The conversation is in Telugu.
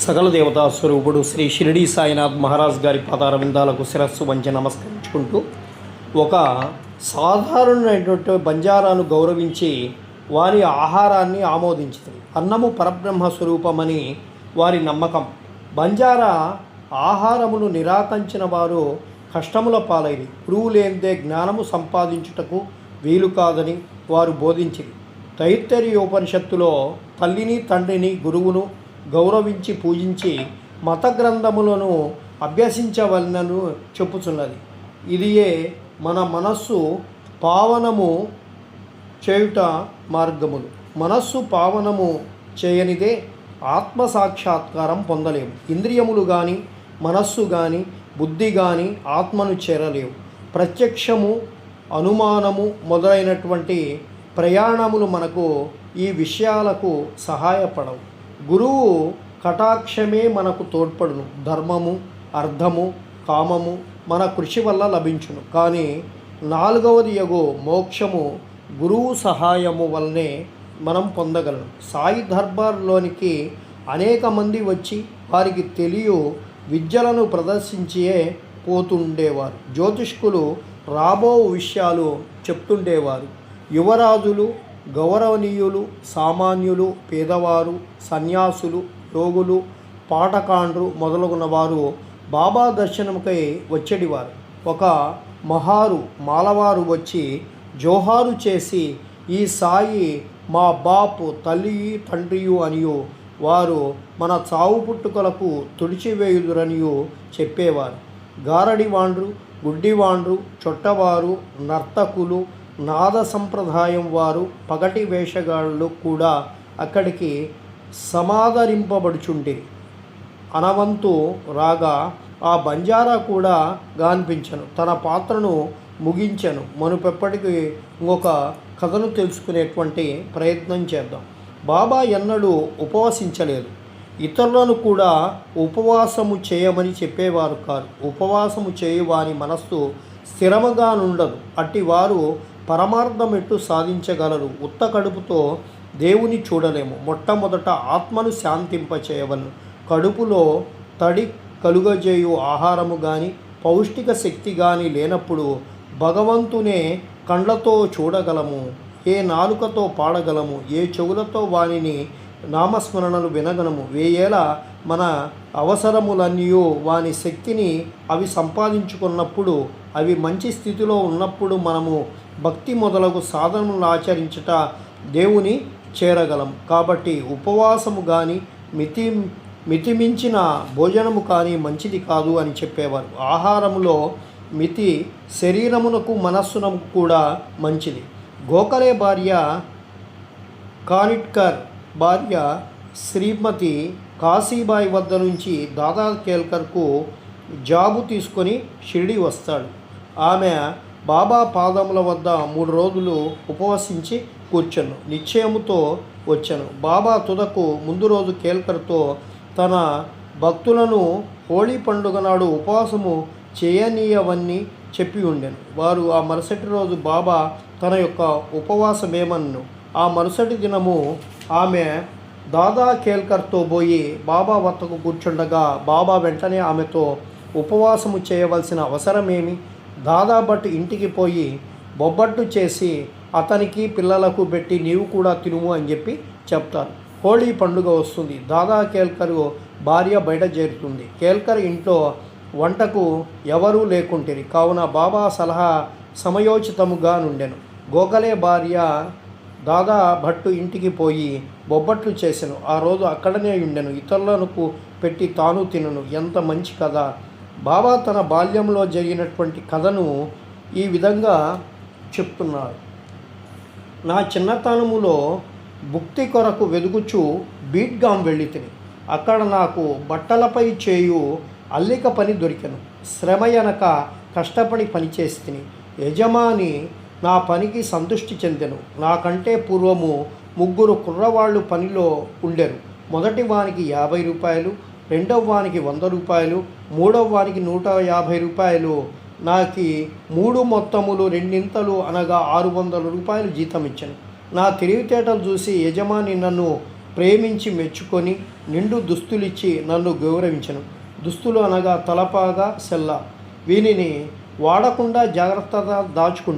సకల దేవతా స్వరూపుడు శ్రీ షిరిడి సాయినాథ్ మహారాజ్ గారి పాదార విందాలకు శిరస్సు వంచి నమస్కరించుకుంటూ ఒక సాధారణమైనటువంటి బంజారాను గౌరవించి వారి ఆహారాన్ని ఆమోదించింది. అన్నము పరబ్రహ్మ స్వరూపమని వారి నమ్మకం. బంజారా ఆహారమును నిరాకరించిన వారు కష్టముల పాలైది. గురువు లేనిదే జ్ఞానము సంపాదించుటకు వీలు కాదని వారు బోధించింది. తైత్తరీయోపనిషత్తులో తల్లిని తండ్రిని గురువును గౌరవించి పూజించి మత గ్రంథములను అభ్యసించవలనను చెప్పుచున్నది. ఇదియే మన మనస్సు పావనము చేయుట మార్గములు. మనస్సు పావనము చేయనిదే ఆత్మసాక్షాత్కారం పొందలేము. ఇంద్రియములు కానీ మనస్సు కానీ బుద్ధి కానీ ఆత్మను చేరలేవు. ప్రత్యక్షము అనుమానము మొదలైనటువంటి ప్రయాణములు మనకు ఈ విషయాలకు సహాయపడవు. గురువు కటాక్షమే మనకు తోడ్పడును. ధర్మము అర్థము కామము మన కృషి వల్ల లభించును. కానీ నాలుగవది యగో మోక్షము గురువు సహాయము వల్లనే మనం పొందగలను. సాయి దర్బార్లోనికి అనేక మంది వచ్చి వారికి తెలియ విద్యలను ప్రదర్శించే పోతుండేవారు. జ్యోతిష్కులు రాబో విషయాలు చెప్తుండేవారు. యువరాజులు గౌరవనీయులు సామాన్యులు పేదవారు సన్యాసులు యోగులు పాటకాండ్రు మొదలగున వారు బాబా దర్శనముకై వచ్చేటివారు. ఒక మహారు మాలవారు వచ్చి జోహారు చేసి ఈ సాయి మా బాపు తల్లి తండ్రియు అనియు వారు మన చావు పుట్టుకలకు తుడిచివేయుదురనియు చెప్పేవారు. గారడివాండ్రు గుడ్డివాండ్రు చొట్టవారు నర్తకులు నాద సంప్రదాయం వారు పగటి వేషగాళ్ళు కూడా అక్కడికి సమాదరింపబడుచుండే. అనవంతు రాగా ఆ బంజారా కూడా గాన్పించను. తన పాత్రను ముగించను. మనుపెప్పటికీ ఇంకొక కథను తెలుసుకునేటువంటి ప్రయత్నం చేద్దాం. బాబా ఎన్నడూ ఉపవసించలేదు. ఇతరులను కూడా ఉపవాసము చేయమని చెప్పేవారు కాదు. ఉపవాసము చేయువాని మనస్సు స్థిరముగా నుండదు. అట్టి వారు పరమార్థం ఎట్టు సాధించగలరు. ఉత్త కడుపుతో దేవుని చూడలేము. మొట్టమొదట ఆత్మను శాంతింపచేయవలను. కడుపులో తడి కలుగజేయు ఆహారము కానీ పౌష్టిక శక్తి కానీ లేనప్పుడు భగవంతునే కండ్లతో చూడగలము, ఏ నాలుకతో పాడగలము, ఏ చెవులతో వానిని నామస్మరణలు వినగలము. వేయేల మన అవసరములన్నీ వాని శక్తిని అవి సంపాదించుకున్నప్పుడు అవి మంచి స్థితిలో ఉన్నప్పుడు మనము భక్తి మొదలగు సాధనలు ఆచరించుట దేవుని చేరగలం. కాబట్టి ఉపవాసము కానీ మితిమించిన భోజనము కానీ మంచిది కాదు అని చెప్పేవారు. ఆహారములో మితి శరీరమునకు మనస్సునకు కూడా మంచిది. గోఖలే భార్య కానిట్కర్ భార్య శ్రీమతి కాశీబాయి వద్ద నుంచి దాదా కేల్కర్కు జాబు తీసుకొని షిరిడి వస్తాడు. ఆమె బాబా పాదముల వద్ద 3 రోజులు ఉపవసించి కూర్చొను. నిశ్చయముతో వచ్చాను. బాబా తుదకు ముందు రోజు కేల్కర్తో తన భక్తులను హోళీ పండుగ నాడు ఉపవాసము చేయనీయవన్నీ చెప్పి ఉండెను. వారు ఆ మరుసటి రోజు బాబా తన యొక్క ఉపవాసమేమన్ను. ఆ మరుసటి దినము ఆమె దాదా కేల్కర్తో పోయి బాబా వద్దకు కూర్చుండగా బాబా వెంటనే ఆమెతో ఉపవాసము చేయవలసిన అవసరమేమి? దాదా భట్ ఇంటికి పోయి బొబ్బట్టు చేసి అతనికి పిల్లలకు పెట్టి నీవు కూడా తినుము అని చెప్పి చెప్తారు. హోళీ పండుగ వస్తుంది. దాదా కేల్కర్ భార్య బయట చేరుతుంది. కేల్కర్ ఇంట్లో వంటకు ఎవరూ లేకుంటిరి. కావున బాబా సలహా సమయోచితముగా నుండెను. గోఖలే భార్య దాదా భట్టు ఇంటికి పోయి బొబ్బట్లు చేసెను. ఆ రోజు అక్కడనే ఉండెను. ఇతరులకు పెట్టి తాను తినను. ఎంత మంచి కథ! బాబా తన బాల్యంలో జరిగినటువంటి కథను ఈ విధంగా చెప్తున్నారు. నా చిన్నతనములో భుక్తి కొరకు వెదుగుచు బీట్గాం వెళ్ళితిని. అక్కడ నాకు బట్టలపై చేయు అల్లిక పని దొరికెను. శ్రమయనక కష్టపడి పనిచేసి తిని యజమాని నా పనికి సంతృష్టి చెందెను. నాకంటే పూర్వము 3 కుర్రవాళ్ళు పనిలో ఉండెరు. మొదటి వానికి 50 రూపాయలు, రెండవ వానికి 100 రూపాయలు, మూడవ వానికి 150 రూపాయలు. నాకు 3 మొత్తములు రెండింతలు అనగా 600 రూపాయలు జీతం ఇచ్చాను. నా తెలివితేటలు చూసి యజమాని నన్ను ప్రేమించి మెచ్చుకొని నిండు దుస్తులిచ్చి నన్ను గౌరవించను. దుస్తులు అనగా తలపాగా సెల్ల. వీనిని వాడకుండా జాగ్రత్తగా దాచుకుంటాను.